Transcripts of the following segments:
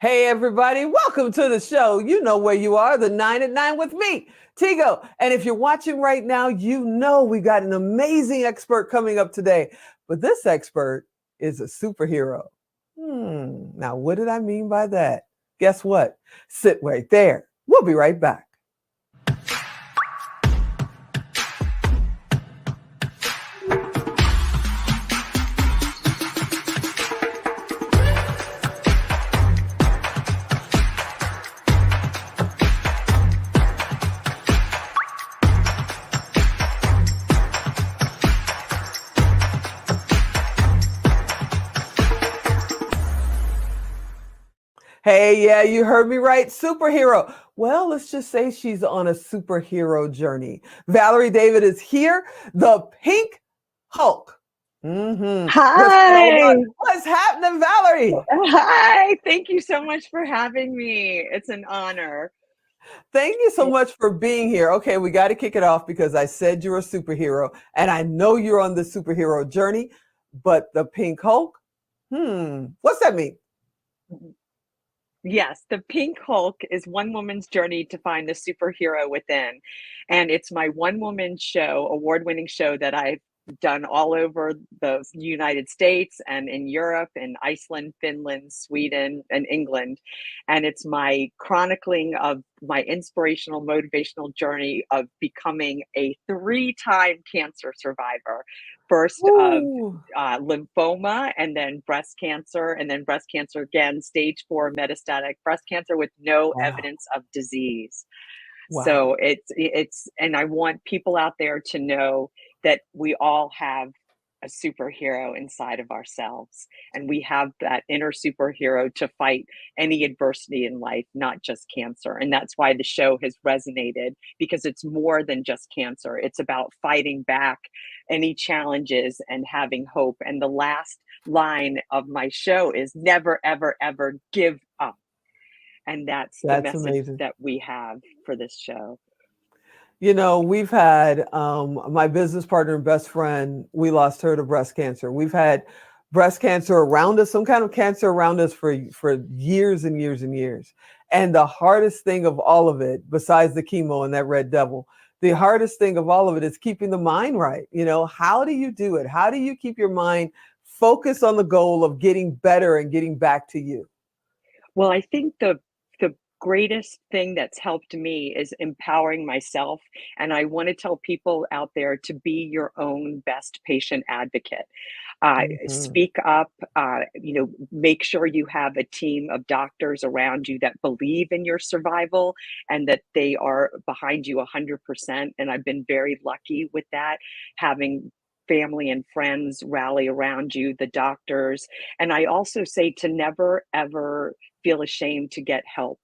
Hey, everybody, welcome to the show. You know where you are, the 9 at 9 with me, Tigo. And if you're watching right now, you know we got an amazing expert coming up today. But this expert is a superhero. Now, what did I mean by that? Guess what? Sit right there. We'll be right back. Hey, yeah, you heard me right. Superhero. Well, let's just say she's on a superhero journey. Valerie David is here, the Pink Hulk. Hi. What's happening, Valerie? Hi. Thank you so much for having me. It's an honor. Thank you so much for being here. Okay, we got to kick it off because I said you're a superhero, and I know you're on the superhero journey, but the Pink Hulk? What's that mean? Yes, the Pink Hulk is one woman's journey to find the superhero within. And it's my one woman show, award-winning show that I've done all over the United States and in Europe and Iceland, Finland, Sweden, and England. And it's my chronicling of my inspirational, motivational journey of becoming a three-time cancer survivor. First of lymphoma, and then breast cancer, and then breast cancer again, stage 4 metastatic breast cancer with no Wow. evidence of disease. Wow. So and I want people out there to know that we all have a superhero inside of ourselves, and we have that inner superhero to fight any adversity in life, not just cancer. And that's why the show has resonated, because it's more than just cancer. It's about fighting back any challenges and having hope. And the last line of my show is never, ever, ever give up. And that's the That's message amazing. that we have for this show. You know, we've had my business partner and best friend, we lost her to breast cancer. We've had breast cancer around us, some kind of cancer around us for years and years and years. And the hardest thing of all of it, besides the chemo and that red devil, the hardest thing of all of it is keeping the mind right. You know, how do you do it? How do you keep your mind focused on the goal of getting better and getting back to you? Well, I think the greatest thing that's helped me is empowering myself. And I want to tell people out there to be your own best patient advocate. Mhm. Speak up, make sure you have a team of doctors around you that believe in your survival and that they are behind you 100%. And I've been very lucky with that, having family and friends rally around you, the doctors. And I also say to never, ever feel ashamed to get help.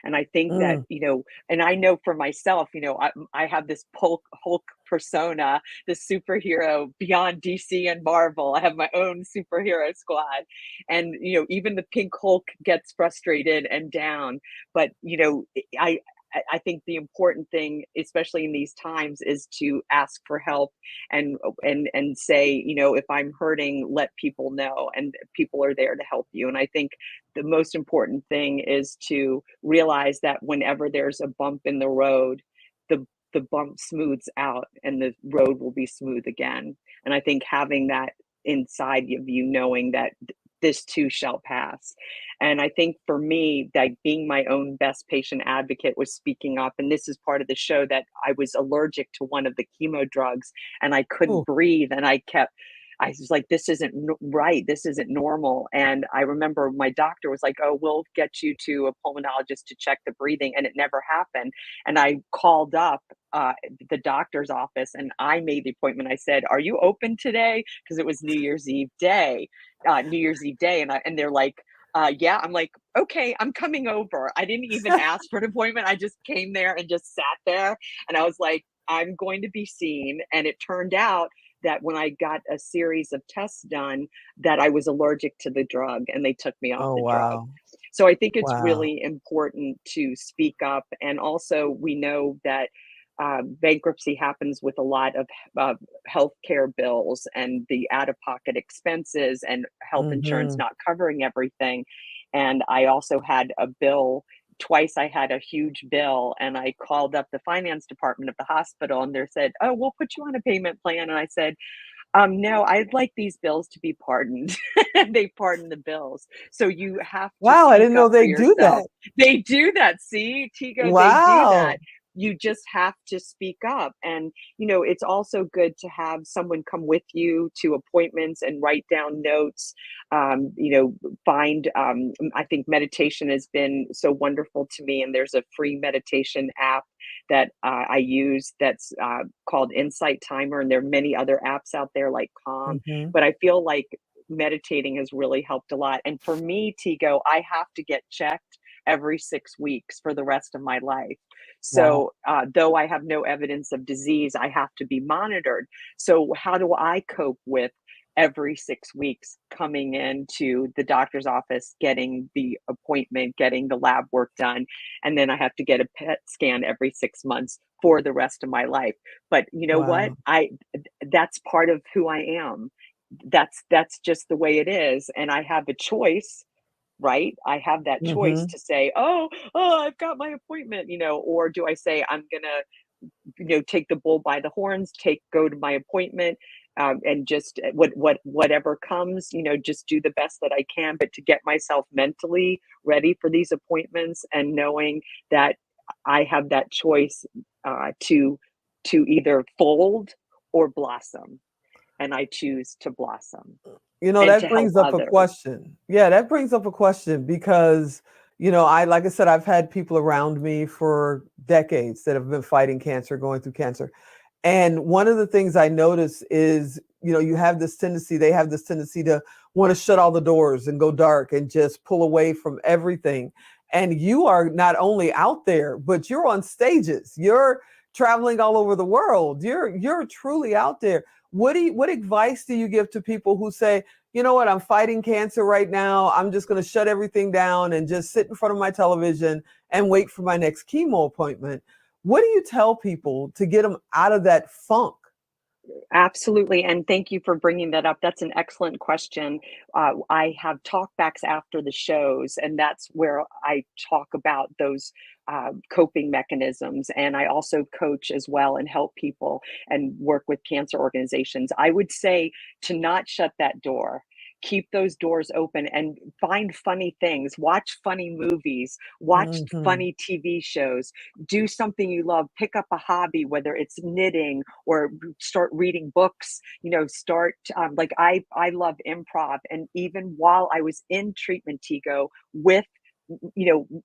And I think that, Mm. and I know for myself, I have this Hulk persona, this superhero beyond DC and Marvel. I have my own superhero squad. And, even the Pink Hulk gets frustrated and down. But, I, I think the important thing, especially in these times, is to ask for help and say, if I'm hurting, let people know, and people are there to help you. And I think the most important thing is to realize that whenever there's a bump in the road, the bump smooths out and the road will be smooth again. And I think having that inside of you, knowing that this too shall pass. And I think for me, like being my own best patient advocate was speaking up. And this is part of the show, that I was allergic to one of the chemo drugs and I couldn't Oh, breathe. And I was like, this isn't right. This isn't normal. And I remember my doctor was like, oh, we'll get you to a pulmonologist to check the breathing. And it never happened. And I called up the doctor's office and I made the appointment. I said, are you open today? Because it was New Year's Eve day. And they're like, yeah. I'm like, okay, I'm coming over. I didn't even ask for an appointment. I just came there and just sat there. And I was like, I'm going to be seen. And it turned out that when I got a series of tests done, that I was allergic to the drug and they took me off oh, the drug. wow. So I think it's Wow. really important to speak up. And also, we know that bankruptcy happens with a lot of healthcare bills and the out of pocket expenses and health insurance Mhm. not covering everything. And I also had a bill. Twice I had a huge bill, and I called up the finance department of the hospital, and they said, "Oh, we'll put you on a payment plan." And I said, no, I'd like these bills to be pardoned. They pardon the bills. So you have to Wow, I speak didn't know up for they do yourself. that. They do that. See, Tigo, they do that. Wow. You just have to speak up. And, it's also good to have someone come with you to appointments and write down notes. I think meditation has been so wonderful to me. And there's a free meditation app that I use that's called Insight Timer. And there are many other apps out there like Calm. Hmm. But I feel like meditating has really helped a lot. And for me, Tigo, I have to get checked every 6 weeks for the rest of my life. Wow. So, though I have no evidence of disease, I have to be monitored. So, how do I cope with every 6 weeks coming into the doctor's office, getting the appointment, getting the lab work done, and then I have to get a PET scan every 6 months for the rest of my life? But you know what? Wow. That's part of who I am. That's just the way it is, and I have a choice, right? I have that choice Hmm. to say, "Oh, I've got my appointment," or do I say, "I'm gonna, take the bull by the horns, go to my appointment, and just whatever comes, just do the best that I can, but to get myself mentally ready for these appointments and knowing that I have that choice to either fold or blossom, and I choose to blossom and That to help brings up a others." question. Yeah, that brings up a question because, like I said, I've had people around me for decades that have been fighting cancer, going through cancer. And one of the things I notice is, they have this tendency to want to shut all the doors and go dark and just pull away from everything. And you are not only out there, but you're on stages. You're traveling all over the world. You're truly out there. What advice do you give to people who say, you know what, I'm fighting cancer right now. I'm just going to shut everything down and just sit in front of my television and wait for my next chemo appointment? What do you tell people to get them out of that funk? Absolutely, and thank you for bringing that up. That's an excellent question. I have talkbacks after the shows, and that's where I talk about those coping mechanisms. And I also coach as well and help people and work with cancer organizations. I would say to not shut that door. Keep those doors open and find funny things. Watch funny movies. Watch Hmm. funny TV shows. Do something you love. Pick up a hobby, whether it's knitting or start reading books. Start like I love improv, and even while I was in treatment, Tigo, with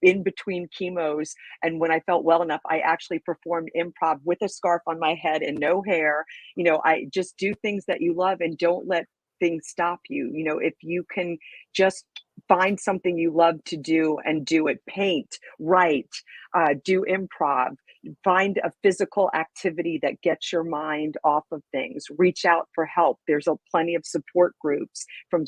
in between chemos, and when I felt well enough, I actually performed improv with a scarf on my head and no hair. I just do things that you love and don't let things stop you. If you can just find something you love to do and do it, paint, write, do improv, find a physical activity that gets your mind off of things, reach out for help. There's plenty of support groups, from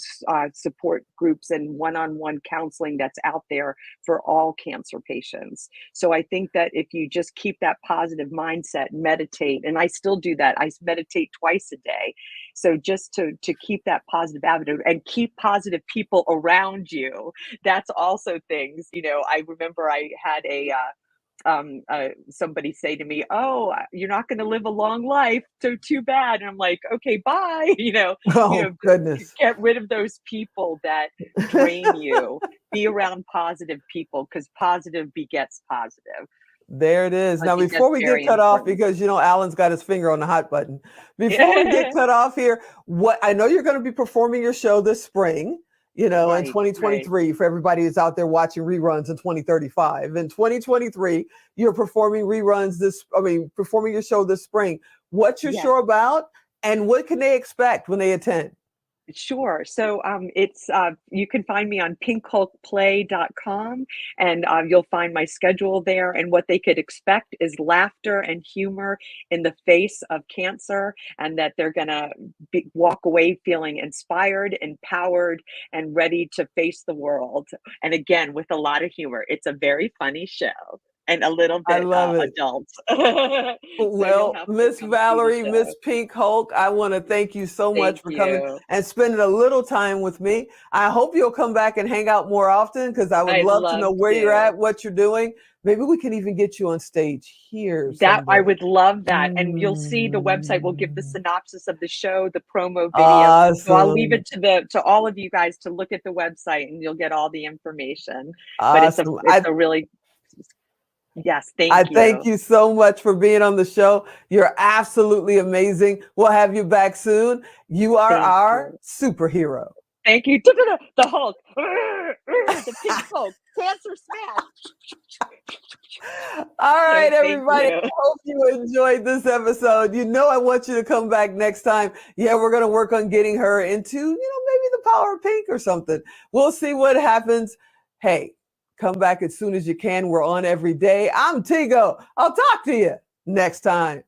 support groups and one-on-one counseling that's out there for all cancer patients. So I think that if you just keep that positive mindset, meditate, and I still do that. I meditate twice a day. So just to keep that positive attitude and keep positive people around you. That's also things. I remember I had somebody say to me, "Oh, you're not going to live a long life, so too bad." And I'm like, "Okay, bye." Oh, goodness. Get rid of those people that drain you. Be around positive people, because positive begets positive. There it is. I Now, think that's before we get very cut off, important. because Alan's got his finger on the hot button. Before we get cut off here, what I know you're going to be performing your show this spring, in Right, right. 2023, for everybody who's out there watching reruns in 2035. In 2023, you're performing performing your show this spring. What's your Yes. show about, and what can they expect when they attend? Sure. So it's you can find me on pinkhulkplay.com, and you'll find my schedule there. And what they could expect is laughter and humor in the face of cancer, and that they're going to walk away feeling inspired, empowered, and ready to face the world. And again, with a lot of humor. It's a very funny show. and a little I bit love it. adult. So you'll Well, have to Miss come see the Valerie, Miss show. Pink Hulk, I want to thank you so much Thank for coming you. and spending a little time with me. I hope you'll come back and hang out more often because I would I'd love to love know where you're to. at, what you're doing. Maybe we can even get you on stage here That I someday. would love that, and you'll see the website will give the Mm. synopsis of the show, the promo video. So I'll leave Awesome. it to all of you guys to look at the website, and you'll get all the information. But Awesome. it's a really yes, I thank thank you. you so much for being on the show. You're absolutely amazing. We'll have you back soon. You are Thank our you. superhero. Thank you. The Hulk. The Pink Hulk. Cancer smash. All So right, thank everybody. you. I hope you enjoyed this episode. You know, I want you to come back next time. Yeah, we're going to work on getting her into, maybe the power of pink or something. We'll see what happens. Hey, come back as soon as you can. We're on every day. I'm Tigo. I'll talk to you next time.